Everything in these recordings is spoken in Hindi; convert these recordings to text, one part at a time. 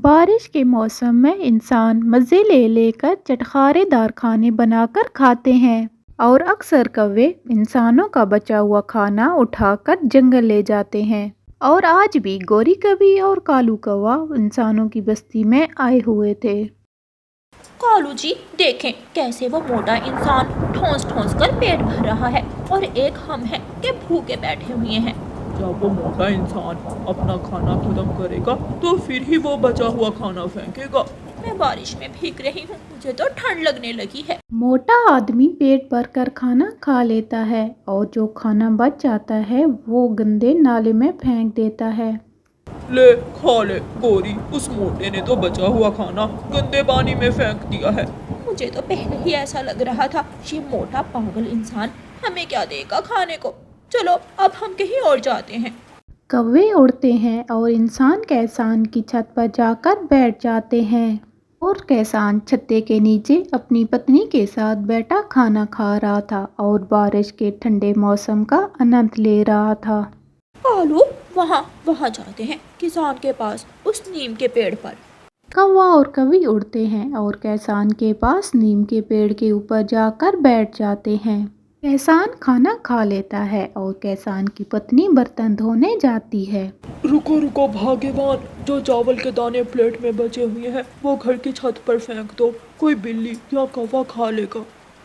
बारिश के मौसम में इंसान मज़े ले लेकर चटखारेदार खाने बनाकर खाते हैं और अक्सर कौवे इंसानों का बचा हुआ खाना उठाकर जंगल ले जाते हैं। और आज भी गोरी कौवी और कालू कौवा इंसानों की बस्ती में आए हुए थे। कालू जी देखें कैसे वो मोटा इंसान ठोंस ठोंस कर पेट भर रहा है और एक हम हैं कि भूखे बैठे हुए हैं। जब वो मोटा इंसान अपना खाना खत्म करेगा तो फिर ही वो बचा हुआ खाना फेंकेगा। मैं बारिश में भीग रही हूँ, मुझे तो ठंड लगने लगी है। मोटा आदमी पेट भर कर खाना खा लेता है और जो खाना बच जाता है वो गंदे नाले में फेंक देता है। ले खा ले गोरी, उस मोटे ने तो बचा हुआ खाना गंदे पानी में फेंक दिया है। मुझे तो पहले ही ऐसा लग रहा था, ये मोटा पागल इंसान हमें क्या देगा खाने को। चलो अब हम कहीं और जाते हैं। कौवे उड़ते हैं और इंसान कैसान की छत पर जाकर बैठ जाते हैं और कैसान छत्ते के नीचे अपनी पत्नी के साथ बैठा खाना खा रहा था और बारिश के ठंडे मौसम का आनंद ले रहा था। कालू वहाँ जाते हैं किसान के पास, उस नीम के पेड़ पर। कौवा और कौवी उड़ते हैं और कैसान के पास नीम के पेड़ के ऊपर जाकर बैठ जाते हैं। कैसान खाना खा लेता है और कैसान की पत्नी बर्तन धोने जाती है। रुको रुको भाग्यवान, जो चावल के दाने प्लेट में बचे हुए हैं वो घर की छत पर फेंक दो, कोई बिल्ली या कौवा खा लेगा।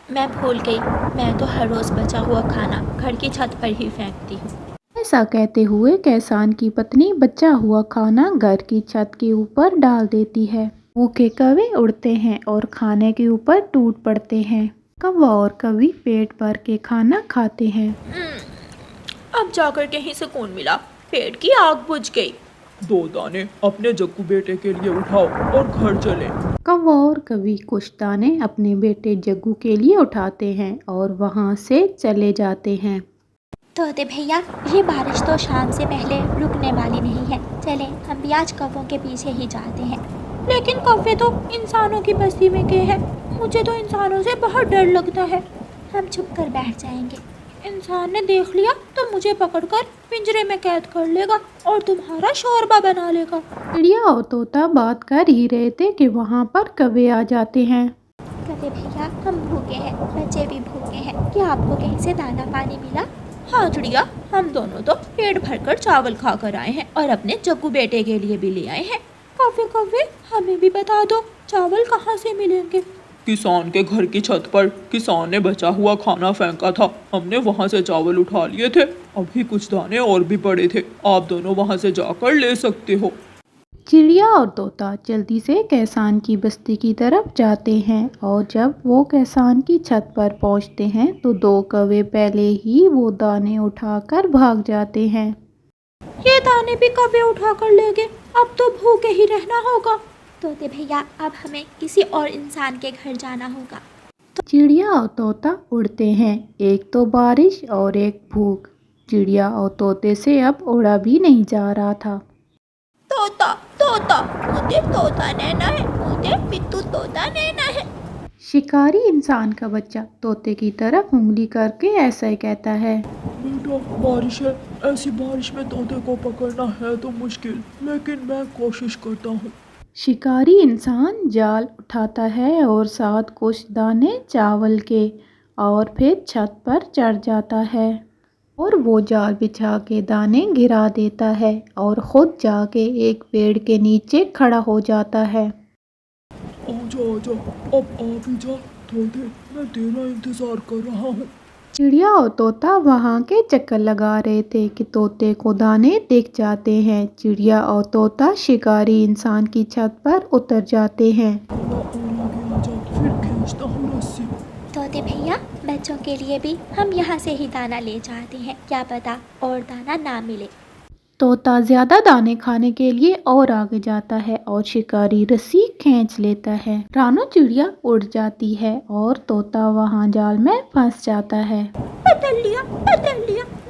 मैं भूल गई, मैं तो हर रोज बचा हुआ खाना घर की छत पर ही फेंकती हूँ। ऐसा कहते हुए कैसान की पत्नी बचा हुआ खाना घर की छत के ऊपर डाल देती है। भूखे कौवे उड़ते हैं और खाने के ऊपर टूट पड़ते हैं। कौवा और कौवी पेट भर के खाना खाते हैं। अब जाकर कहीं सुकून मिला, पेट की आग बुझ गई। 2 दाने अपने जग्गू बेटे के लिए उठाओ और घर चले। कौवा और कौवी कुछ दाने अपने बेटे जग्गू के लिए उठाते हैं और वहाँ से चले जाते हैं। तोते भैया, ये बारिश तो शाम से पहले रुकने वाली नहीं है, चले हम भी आज कौवों के पीछे ही जाते हैं। लेकिन कौवे तो इंसानों की बस्ती में गए हैं, मुझे तो इंसानों से बहुत डर लगता है। हम छुप कर बैठ जाएंगे, इंसान ने देख लिया तो मुझे पकड़कर पिंजरे में कैद कर लेगा और तुम्हारा शोरबा बना लेगा। चिड़िया और तोता बात कर ही रहे थे कि वहाँ पर कौवे आ जाते हैं। तोते भैया, हम भूखे हैं, बच्चे भी भूखे हैं, क्या आपको कहीं से दाना पानी मिला? हाँ चिड़िया, हम दोनों तो पेट भरकर चावल खाकर आए हैं और अपने जग्गू बेटे के लिए भी ले आए हैं। कौवे कौवे, हमें भी बता दो चावल कहाँ से मिलेंगे? किसान के घर की छत पर किसान ने बचा हुआ खाना फेंका था, हमने वहाँ से चावल उठा लिए थे, अभी कुछ दाने और भी पड़े थे, आप दोनों वहाँ से जाकर ले सकते हो। चिड़िया और तोता जल्दी से कैसान की बस्ती की तरफ जाते हैं और जब वो कैसान की छत पर पहुंचते हैं तो 2 कौवे पहले ही वो दाने उठाकर भाग जाते हैं। ये दाने भी कौवे उठाकर ले गए, अब तो भूखे ही रहना होगा। तोते भैया, अब हमें किसी और इंसान के घर जाना होगा। चिड़िया और तोता उड़ते हैं, एक तो बारिश और एक भूख। चिड़िया और तोते से अब उड़ा भी नहीं जा रहा था। तोता तोता, मुझे तोता नैना है, मुझे मिट्टू तोता नैना है। शिकारी इंसान का बच्चा तोते की तरफ उंगली करके ऐसा ही कहता है। बेटा बारिश है, ऐसी बारिश में तोते को पकड़ना है तो मुश्किल, लेकिन मैं कोशिश करता हूँ। शिकारी इंसान जाल उठाता है और साथ कुछ दाने चावल के और फिर छत पर चढ़ जाता है और वो जाल बिछा के दाने गिरा देता है और खुद जाके एक पेड़ के नीचे खड़ा हो जाता है। आजा आजा, अब आ भी जा तोते, मैं तेरा इंतजार कर रहा हूँ। चिड़िया और तोता वहाँ के चक्कर लगा रहे थे कि तोते को दाने दिख जाते हैं। चिड़िया और तोता शिकारी इंसान की छत पर उतर जाते हैं। और आगे आजा, फिर खींचता हूँ रस्सी। तोते भैया, बच्चों के लिए भी हम यहाँ से ही दाना ले जाते हैं, क्या पता और दाना ना मिले। तोता ज्यादा दाने खाने के लिए और आगे जाता है और शिकारी रस्सी खींच लेता है। रानो चिड़िया उड़ जाती है और तोता वहाँ जाल में फंस जाता है। बदल लिया,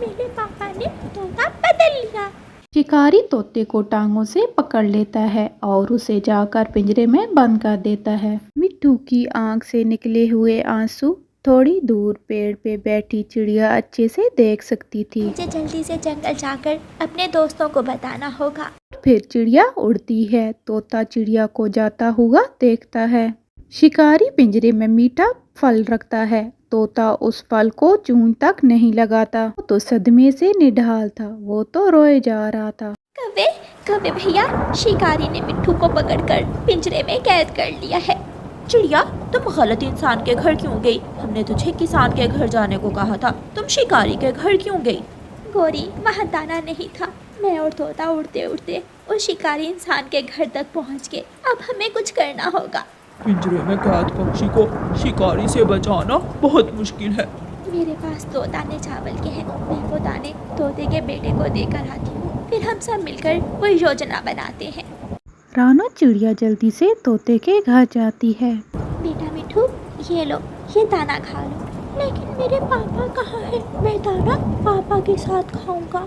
मेरे पापा ने तोता बदल लिया। शिकारी तोते को टांगों से पकड़ लेता है और उसे जाकर पिंजरे में बंद कर देता है। मिट्टू की आंख से निकले हुए आंसू थोड़ी दूर पेड़ पे बैठी चिड़िया अच्छे से देख सकती थी। मुझे जल्दी से जंगल जाकर अपने दोस्तों को बताना होगा। फिर चिड़िया उड़ती है। तोता चिड़िया को जाता हुआ देखता है। शिकारी पिंजरे में मीठा फल रखता है। तोता उस फल को चूं तक नहीं लगाता। वो तो सदमे से निढाल था। वो तो रोए जा रहा था। कौवे कौवे भैया, शिकारी ने मिट्ठू को पकड़कर पिंजरे में कैद कर लिया है। चिड़िया, तुम गलत इंसान के घर क्यों गई? हमने तुझे किसान के घर जाने को कहा था, तुम शिकारी के घर क्यों गई? गोरी, वहाँ दाना नहीं था। मैं और तोता उड़ते उड़ते उस शिकारी इंसान के घर तक पहुँच गए। अब हमें कुछ करना होगा। पिंजरे में कैद पक्षी को शिकारी से बचाना बहुत मुश्किल है। मेरे पास 2 दाने चावल के हैं। मैं वो दाने तोते के बेटे को देकर आती हूँ। फिर हम सब मिलकर कोई योजना बनाते हैं। रानो चिड़िया जल्दी से तोते के घर जाती है। बेटा मिट्ठू, ये लो, ये दाना खा लो। लेकिन मेरे पापा कहाँ हैं? मैं दाना पापा के साथ खाऊंगा।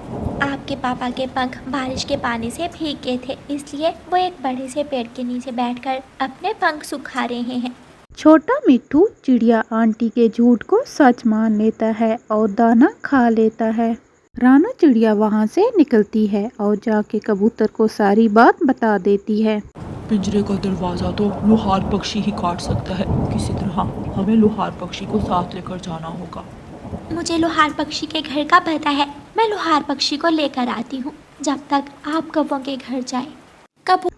आपके पापा के पंख बारिश के पानी से भीग गए थे, इसलिए वो एक बड़े से पेड़ के नीचे बैठकर अपने पंख सुखा रहे हैं। छोटा मिट्ठू चिड़िया आंटी के झूठ को सच मान लेता है और दाना खा लेता है। रानो चिड़िया वहाँ से निकलती है और जाके कबूतर को सारी बात बता देती है। पिंजरे का दरवाजा तो लोहार पक्षी ही काट सकता है। किसी तरह हमें लोहार पक्षी को साथ लेकर जाना होगा। मुझे लोहार पक्षी के घर का पता है। मैं लोहार पक्षी को लेकर आती हूँ, जब तक आप कौवों के घर जाएं।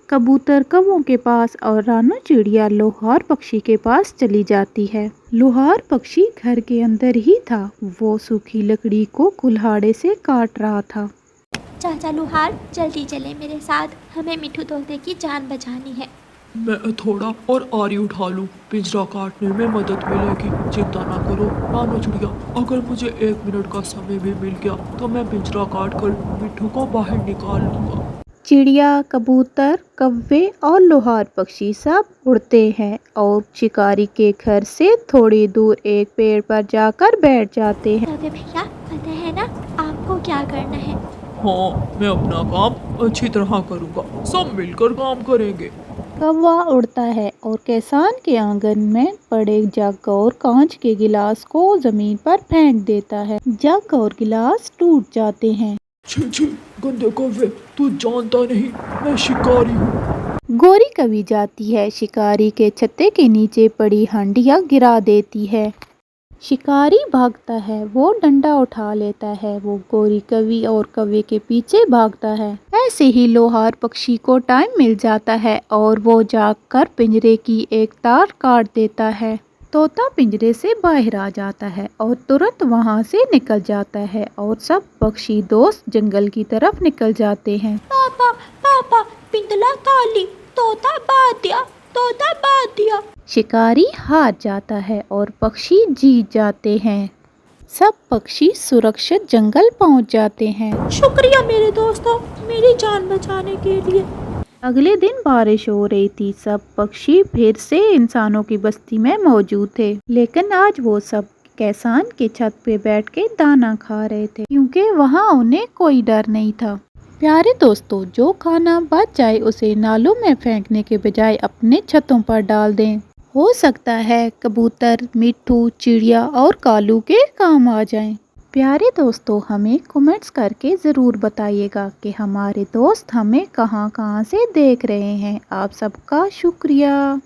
कबूतर कौवों के पास और रानो चिड़िया लोहार पक्षी के पास चली जाती है। लोहार पक्षी घर के अंदर ही था। वो सूखी लकड़ी को कुल्हाड़े से काट रहा था। चाचा लोहार, जल्दी चले मेरे साथ। हमें मिट्ठू तोते की जान बचानी है। मैं थोड़ा और आरी उठा लूं। पिंजरा काटने में मदद मिलेगी। चिंता ना करो रानो चिड़िया। अगर मुझे 1 मिनट का समय भी मिल गया तो मैं पिंजरा काट कर मिट्ठू को बाहर निकाल लूंगा। चिड़िया, कबूतर, कौवे और लोहार पक्षी सब उड़ते हैं और शिकारी के घर से थोड़ी दूर एक पेड़ पर जाकर बैठ जाते हैं। कौवे भैया, पता है ना आपको क्या करना है? हाँ, मैं अपना काम अच्छी तरह करूँगा। सब मिलकर काम करेंगे। कौवा उड़ता है और किसान के आंगन में पड़े जग और कांच के गिलास को जमीन पर फेंक देता है। जग और गिलास टूट जाते हैं। छी छी, गंदे कौवे, तू जानता नहीं मैं शिकारी हूँ। गोरी कवि जाती है। शिकारी के छत्ते के नीचे पड़ी हांडिया गिरा देती है। शिकारी भागता है। वो डंडा उठा लेता है। वो गोरी कवि और कौवे के पीछे भागता है। ऐसे ही लोहार पक्षी को टाइम मिल जाता है और वो जाकर पिंजरे की एक तार काट देता है। तोता पिंजरे से बाहर आ जाता है और तुरंत वहाँ से निकल जाता है और सब पक्षी दोस्त जंगल की तरफ निकल जाते हैं। पापा पापा, पिंजला ताली, तोता बात दिया, तोता बात दिया। शिकारी हार जाता है और पक्षी जीत जाते हैं। सब पक्षी सुरक्षित जंगल पहुंच जाते हैं। शुक्रिया मेरे दोस्तों, मेरी जान बचाने के लिए। अगले दिन बारिश हो रही थी। सब पक्षी फिर से इंसानों की बस्ती में मौजूद थे, लेकिन आज वो सब किसान के छत पे बैठ के दाना खा रहे थे, क्योंकि वहाँ उन्हें कोई डर नहीं था। प्यारे दोस्तों, जो खाना बच जाए उसे नालों में फेंकने के बजाय अपने छतों पर डाल दें। हो सकता है कबूतर, मिट्ठू, चिड़िया और कालू के काम आ जाएं। प्यारे दोस्तों, हमें कमेंट्स करके ज़रूर बताइएगा कि हमारे दोस्त हमें कहाँ कहाँ से देख रहे हैं। आप सबका शुक्रिया।